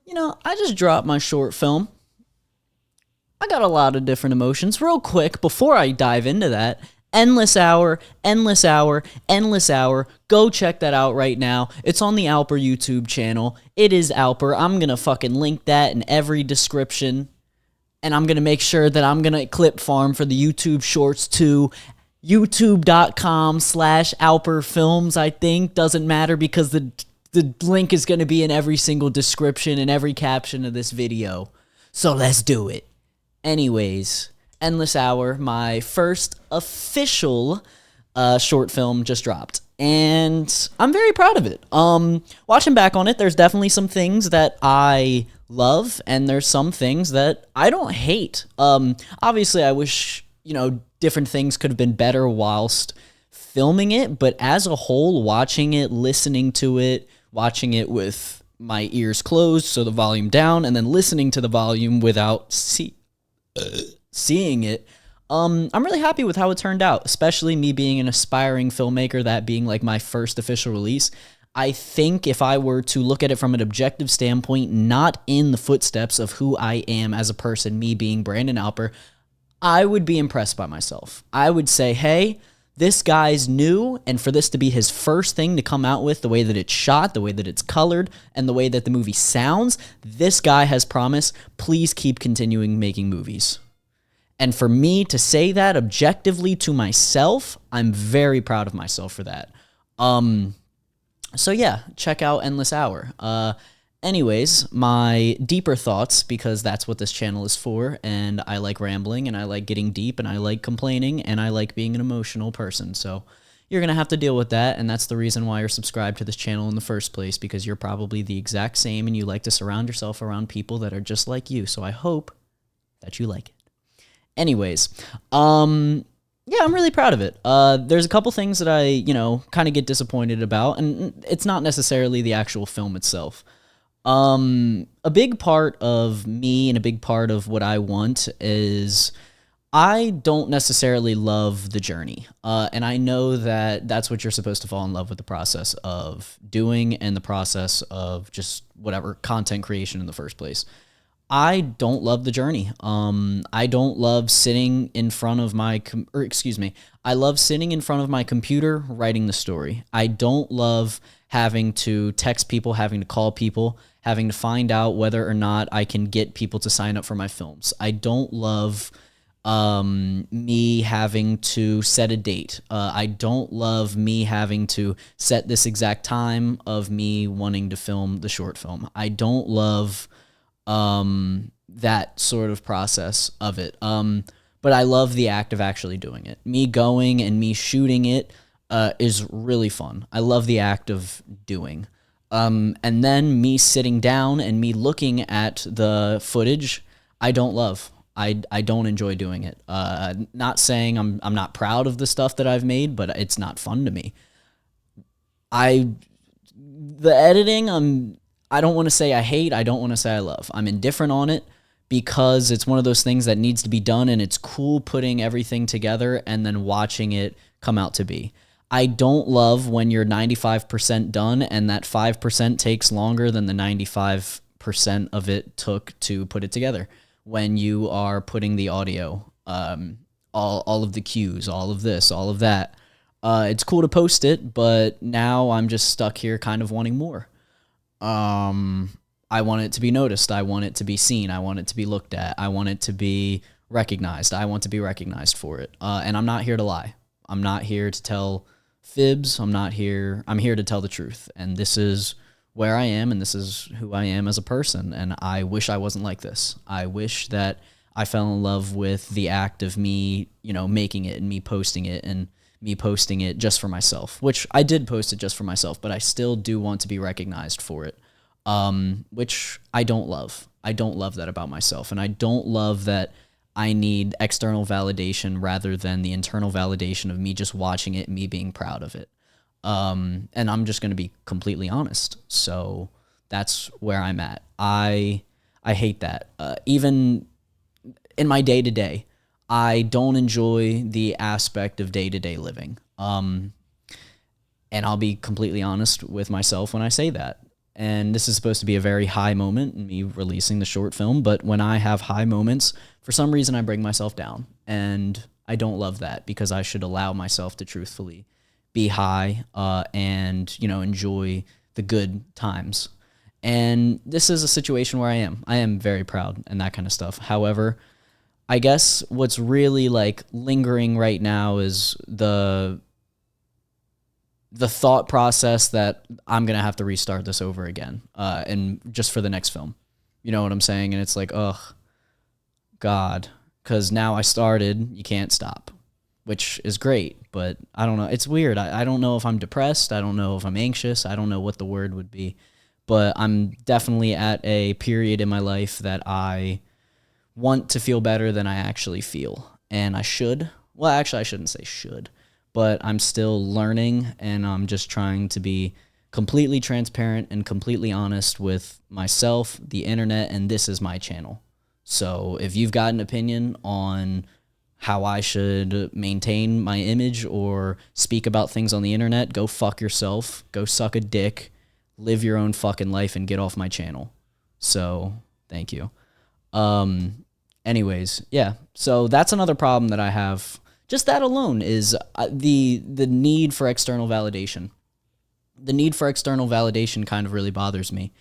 I just dropped my short film. I got a lot of different emotions. Real quick, before I dive into that, Endless Hour, Endless Hour, Endless Hour. Go check that out right now. It's on the Alper YouTube channel. It is Alper. I'm going to fucking link that in every description. And I'm going to make sure that I'm going to clip farm for the YouTube shorts too. YouTube.com/AlperFilms, I think. Doesn't matter because the link is going to be in every single description and every caption of this video. So let's do it. Anyways, Endless Hour, my first official short film just dropped. And I'm very proud of it. Watching back on it, there's definitely some things that I love, and there's some things that I don't hate. Obviously, I wish, different things could have been better whilst filming it, but as a whole, watching it, listening to it, watching it with my ears closed, so the volume down, and then listening to the volume without seeing it, I'm really happy with how it turned out, especially me being an aspiring filmmaker, that being like my first official release. I think if I were to look at it from an objective standpoint, not in the footsteps of who I am as a person, me being Brandon Alper, I would be impressed by myself. I would say, hey, this guy's new, and for this to be his first thing to come out with, the way that it's shot, the way that it's colored, and the way that the movie sounds, this guy has promise. Please keep continuing making movies. And for me to say that objectively to myself, I'm very proud of myself for that. So yeah, check out Endless Hour. Anyways, my deeper thoughts, because that's what this channel is for, and I like rambling, and I like getting deep, and I like complaining, and I like being an emotional person, so you're going to have to deal with that, and that's the reason why you're subscribed to this channel in the first place, because you're probably the exact same, and you like to surround yourself around people that are just like you, so I hope that you like it. Anyways, yeah, I'm really proud of it. There's a couple things that I, kind of get disappointed about, and it's not necessarily the actual film itself. A big part of me and a big part of what I want is I don't necessarily love the journey. And I know that that's what you're supposed to fall in love with, the process of doing and the process of just whatever content creation in the first place. I don't love the journey. I don't love sitting in front of my, I love sitting in front of my computer writing the story. I don't love having to text people, having to call people, having to find out whether or not I can get people to sign up for my films. I don't love me having to set a date. I don't love me having to set this exact time of me wanting to film the short film. I don't love that sort of process of it. But I love the act of actually doing it. Me going and me shooting it is really fun. I love the act of doing. And then me sitting down and me looking at the footage, I don't love. I don't enjoy doing it. Not saying I'm not proud of the stuff that I've made, but it's not fun to me. The editing, I don't want to say I hate, I don't want to say I love. I'm indifferent on it because it's one of those things that needs to be done, and it's cool putting everything together and then watching it come out to be. I don't love when you're 95% done and that 5% takes longer than the 95% of it took to put it together. When you are putting the audio, all of the cues, all of this, all of that. It's cool to post it, but now I'm just stuck here kind of wanting more. I want it to be noticed. I want it to be seen. I want it to be looked at. I want it to be recognized. I want to be recognized for it. And I'm not here to lie. I'm not here to tell fibs. I'm here to tell the truth. And this is where I am, and this is who I am as a person. And I wish I wasn't like this. I wish that I fell in love with the act of me, making it and me posting it and me posting it just for myself, which I did post it just for myself, but I still do want to be recognized for it, which I don't love. I don't love that about myself, and I don't love that I need external validation rather than the internal validation of me just watching it and me being proud of it. And I'm just going to be completely honest. So that's where I'm at. I hate that. Even in my day-to-day, I don't enjoy the aspect of day-to-day living. And I'll be completely honest with myself when I say that. And this is supposed to be a very high moment in me releasing the short film. But when I have high moments, for some reason, I bring myself down. And I don't love that, because I should allow myself to truthfully be high and, enjoy the good times. And this is a situation where I am. I am very proud and that kind of stuff. However, I guess what's really like lingering right now is the thought process that I'm going to have to restart this over again, and just for the next film. You know what I'm saying? And it's like, ugh, God, because now I started, you can't stop, which is great, but I don't know. It's weird. I don't know if I'm depressed. I don't know if I'm anxious. I don't know what the word would be, but I'm definitely at a period in my life that I want to feel better than I actually feel. And I should. Well, actually, I shouldn't say should, but I'm still learning, and I'm just trying to be completely transparent and completely honest with myself, the internet, and this is my channel. So if you've got an opinion on how I should maintain my image or speak about things on the internet, go fuck yourself, go suck a dick, live your own fucking life, and get off my channel. So thank you. Anyways, yeah. So that's another problem that I have. Just that alone is the need for external validation. The need for external validation kind of really bothers me.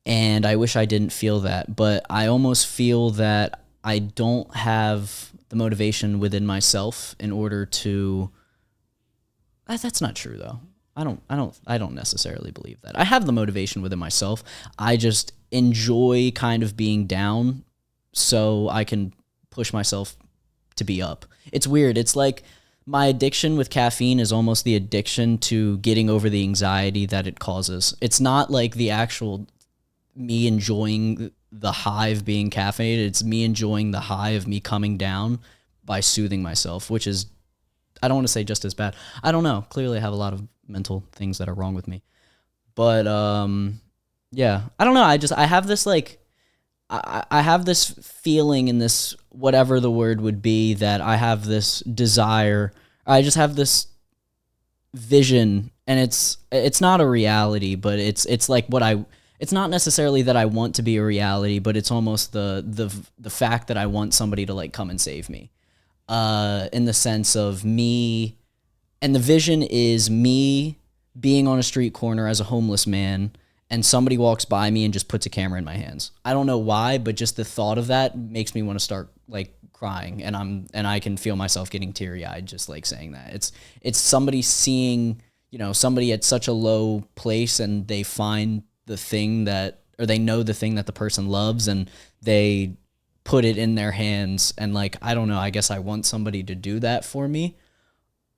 And I wish I didn't feel that, but I almost feel that I don't have the motivation within myself in order to. That's not true though. I don't necessarily believe that. I have the motivation within myself. I just enjoy kind of being down so I can push myself to be up. It's weird. It's like my addiction with caffeine is almost the addiction to getting over the anxiety that it causes. It's not like the actual me enjoying the high of being caffeinated. It's me enjoying the high of me coming down by soothing myself, which is, I don't want to say just as bad. I don't know. Clearly I have a lot of mental things that are wrong with me. But yeah, I don't know. I have this like, I have this feeling in this, whatever the word would be, that I have this desire. I just have this vision, and it's not a reality, but it's like it's not necessarily that I want to be a reality, but it's almost the fact that I want somebody to like come and save me. In the sense of me, and the vision is me being on a street corner as a homeless man, and somebody walks by me and just puts a camera in my hands. I don't know why, but just the thought of that makes me want to start like crying, and I can feel myself getting teary-eyed just like saying that. It's somebody seeing, somebody at such a low place, and they find the thing that, or they know the thing that the person loves, and they put it in their hands, and like, I don't know, I guess I want somebody to do that for me,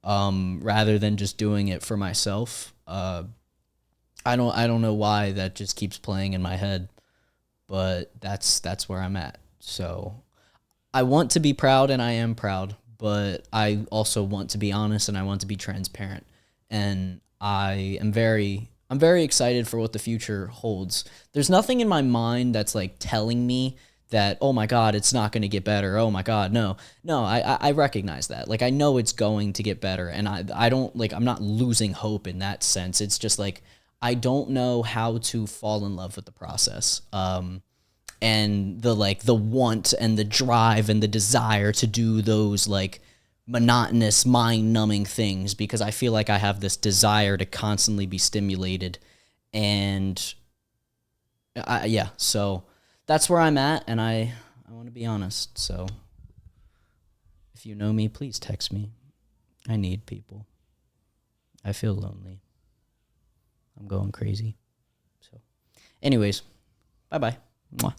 rather than just doing it for myself. I don't know why that just keeps playing in my head, but that's where I'm at. So I want to be proud, and I am proud, but I also want to be honest, and I want to be transparent. And I'm very excited for what the future holds. There's nothing in my mind that's like telling me that, oh my God, it's not going to get better. Oh my God, no. I recognize that. Like, I know it's going to get better, and I don't like, I'm not losing hope in that sense. It's just like, I don't know how to fall in love with the process. And the want and the drive and the desire to do those like monotonous, mind-numbing things, because I feel like I have this desire to constantly be stimulated. And yeah, so that's where I'm at, and I want to be honest. So if you know me, please text me. I need people. I feel lonely. I'm going crazy. So anyways, bye-bye. Mwah.